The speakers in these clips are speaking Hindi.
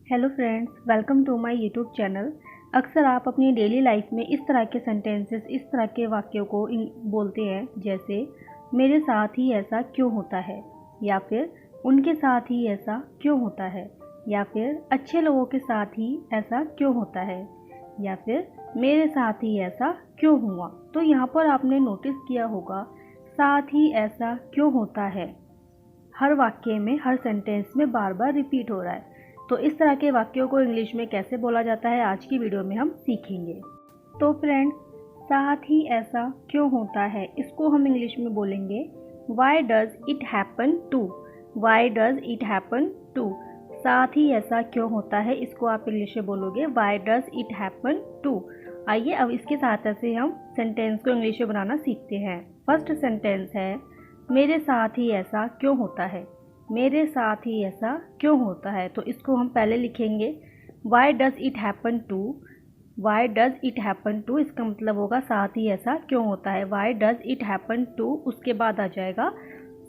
Hello friends, welcome to my YouTube channel. अक्सर आप अपनी डेली लाइफ में इस तरह के सेंटेंसेस, इस तरह के वाक्यों को बोलते हैं, जैसे मेरे साथ ही ऐसा क्यों होता है, या फिर उनके साथ ही ऐसा क्यों होता है, या फिर अच्छे लोगों के साथ ही ऐसा क्यों होता है, या फिर मेरे साथ ही ऐसा क्यों हुआ। तो यहाँ पर आपने नोटिस किया होगा, साथ ही ऐसा क्यों होता है हर वाक्य में, हर सेंटेंस में बार बार रिपीट हो रहा है। तो इस तरह के वाक्यों को इंग्लिश में कैसे बोला जाता है, आज की वीडियो में हम सीखेंगे। तो फ्रेंड्स, साथ ही ऐसा क्यों होता है, इसको हम इंग्लिश में बोलेंगे why does it happen to. Why does it happen to, साथ ही ऐसा क्यों होता है, इसको आप इंग्लिश में बोलोगे why does it happen to. आइए अब इसके सहायता से हम सेंटेंस को इंग्लिश में बनाना सीखते हैं। फर्स्ट सेंटेंस है, मेरे साथ ही ऐसा क्यों होता है। मेरे साथ ही ऐसा क्यों होता है, तो इसको हम पहले लिखेंगे why does it happen to. Why does it happen to, इसका मतलब होगा साथ ही ऐसा क्यों होता है। Why does it happen to, उसके बाद आ जाएगा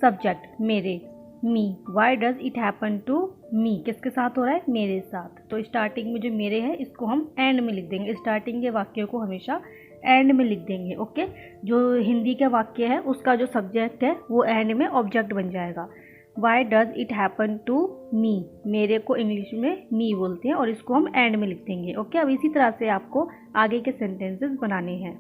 सब्जेक्ट मेरे, me. Why does it happen to me, किसके साथ हो रहा है, मेरे साथ। तो स्टार्टिंग में जो मेरे है, इसको हम एंड में लिख देंगे। स्टार्टिंग के वाक्यों को हमेशा एंड में लिख देंगे, ओके। जो हिंदी का वाक्य है, उसका जो सब्जेक्ट है वो एंड में ऑब्जेक्ट बन जाएगा। Why does it happen to me, मेरे को इंग्लिश में मी बोलते हैं, और इसको हम एंड में लिख देंगे, ओके। अब इसी तरह से आपको आगे के सेंटेंसेस बनाने हैं।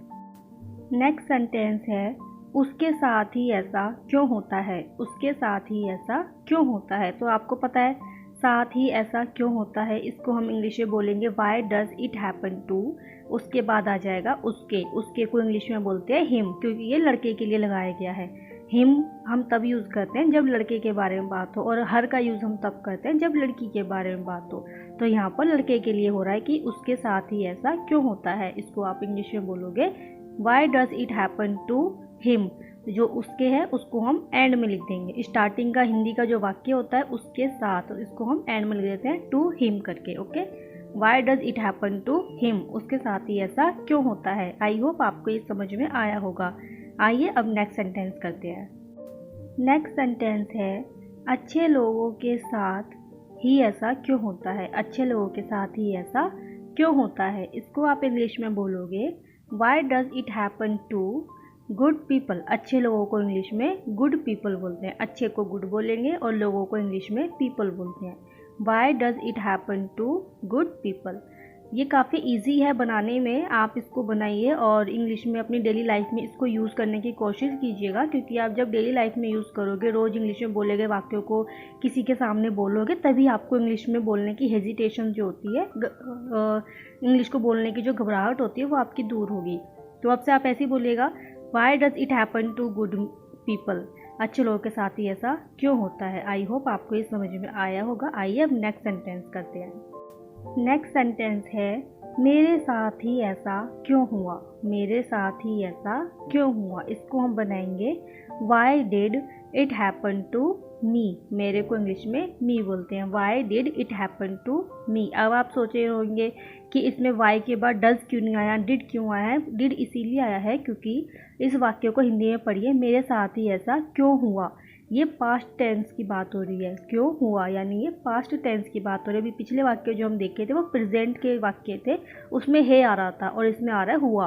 नेक्स्ट सेंटेंस है, उसके साथ ही ऐसा क्यों होता है। उसके साथ ही ऐसा क्यों होता है, तो आपको पता है साथ ही ऐसा क्यों होता है, इसको हम इंग्लिश में बोलेंगे why does it happen to. उसके बाद आ जाएगा उसके। उसके को इंग्लिश में बोलते हैं हिम, क्योंकि ये लड़के के लिए लगाया गया है। हिम हम तब यूज़ करते हैं जब लड़के के बारे में बात हो, और हर का यूज़ हम तब करते हैं जब लड़की के बारे में बात हो। तो यहाँ पर लड़के के लिए हो रहा है कि उसके साथ ही ऐसा क्यों होता है, इसको आप इंग्लिश में बोलोगे why does it happen to him. जो उसके है उसको हम एंड में लिख देंगे। स्टार्टिंग का हिंदी का जो वाक्य होता है उसके साथ, इसको हम एंड में लिख देते हैं टू हिम करके, okay. Why does it happen to him, उसके साथ ही ऐसा क्यों होता है। आई होप आपको ये समझ में आया होगा। आइए अब नेक्स्ट सेंटेंस करते हैं। नेक्स्ट सेंटेंस है, अच्छे लोगों के साथ ही ऐसा क्यों होता है। अच्छे लोगों के साथ ही ऐसा क्यों होता है, इसको आप इंग्लिश में बोलोगे why does it happen to good people. अच्छे लोगों को इंग्लिश में गुड पीपल बोलते हैं। अच्छे को गुड बोलेंगे और लोगों को इंग्लिश में पीपल बोलते हैं। Why does it happen to good people. ये काफ़ी इजी है बनाने में, आप इसको बनाइए और इंग्लिश में अपनी डेली लाइफ में इसको यूज़ करने की कोशिश कीजिएगा, क्योंकि आप जब डेली लाइफ में यूज़ करोगे, रोज़ इंग्लिश में बोले गए वाक्यों को किसी के सामने बोलोगे, तभी आपको इंग्लिश में बोलने की हेजिटेशन जो होती है, इंग्लिश को बोलने की जो घबराहट होती है, वो आपकी दूर होगी। तो अब से आप ऐसे ही बोलिएगा why does it happen to good people. अच्छे लोगों के साथ ही ऐसा क्यों होता है। आई होप आपको ये समझ में आया होगा। आइए अब नेक्स्ट सेंटेंस करते हैं। नेक्स्ट सेंटेंस है, मेरे साथ ही ऐसा क्यों हुआ। मेरे साथ ही ऐसा क्यों हुआ, इसको हम बनाएंगे why did it happen to me. मेरे को इंग्लिश में मी बोलते हैं। Why did it happen to me. अब आप सोच रहे होंगे कि इसमें वाई के बाद डज क्यों नहीं आया, डिड क्यों आया है। डिड इसीलिए आया है क्योंकि इस वाक्य को हिंदी में पढ़िए, मेरे साथ ही ऐसा क्यों हुआ। ये पास्ट टेंस की बात हो रही है, क्यों हुआ यानी ये पास्ट टेंस की बात हो रही है। अभी पिछले वाक्य जो हम देखे थे वो प्रेजेंट के वाक्य थे, उसमें है आ रहा था, और इसमें आ रहा है हुआ।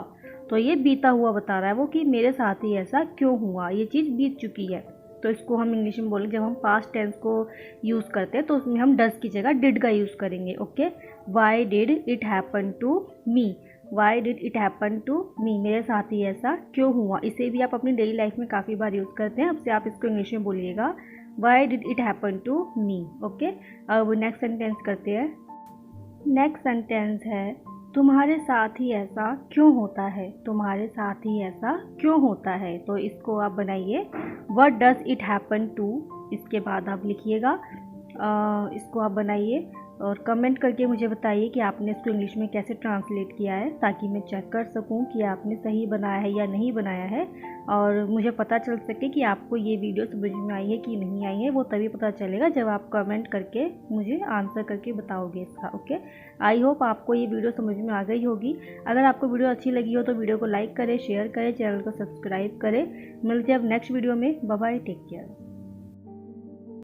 तो ये बीता हुआ बता रहा है वो कि मेरे साथ ही ऐसा क्यों हुआ, ये चीज़ बीत चुकी है। तो इसको हम इंग्लिश में बोलेंगे, जब हम पास्ट टेंस को यूज़ करते हैं तो उसमें हम डज की जगह डिड का यूज़ करेंगे, okay. Why did it happen to me. Why did it happen to me, मेरे साथ ही ऐसा क्यों हुआ। इसे भी आप अपनी डेली लाइफ में काफ़ी बार यूज़ करते हैं। अब से आप इसको इंग्लिश में बोलिएगा why did it happen to me, okay. अब नेक्स्ट सेंटेंस करते हैं। नेक्स्ट सेंटेंस है, तुम्हारे साथ ही ऐसा क्यों होता है। तुम्हारे साथ ही ऐसा क्यों होता है, तो इसको आप बनाइए what does it happen to. इसके बाद आप लिखिएगा, इसको आप बनाइए और कमेंट करके मुझे बताइए कि आपने इसको इंग्लिश में कैसे ट्रांसलेट किया है, ताकि मैं चेक कर सकूं कि आपने सही बनाया है या नहीं बनाया है, और मुझे पता चल सके कि आपको ये वीडियो समझ में आई है कि नहीं आई है। वो तभी पता चलेगा जब आप कमेंट करके मुझे आंसर करके बताओगे इसका, ओके। आई होप आपको ये वीडियो समझ में आ गई होगी। अगर आपको वीडियो अच्छी लगी हो तो वीडियो को लाइक करें, शेयर करें, चैनल को सब्सक्राइब करें। मिलते हैं अब नेक्स्ट वीडियो में। Bye bye, take care.